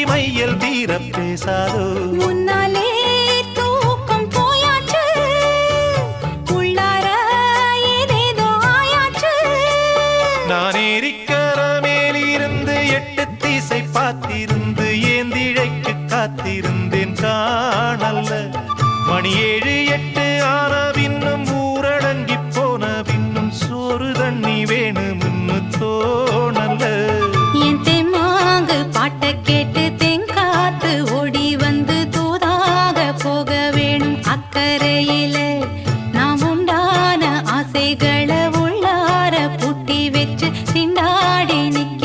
மையல் தீர பேசாதோ முன்னாலே தூக்கம் போயாச்சு உள்ளார ஏதேதோ ஆயாச்சு நான் ஏரிக்கர மேலிருந்து 8 திசை பார்த்திருந்து ஏந்திழைக்கு காத்திருந்தேன் காணல்ல மணி 7 8 ஆன பின்னும் ஊரடங்கி போன பின்னும் சோறு தண்ணி வேணும்னு தோணல்ல என் தெம்மாங்கு பாட்டை கேட்டு தெங்காத்து ஓடி வந்து தூதாக போக வேணும் அக்கறையில நாம் உண்டான ஆசைகளை உள்ளார பூட்டி வச்சு திண்டாடி நிக்க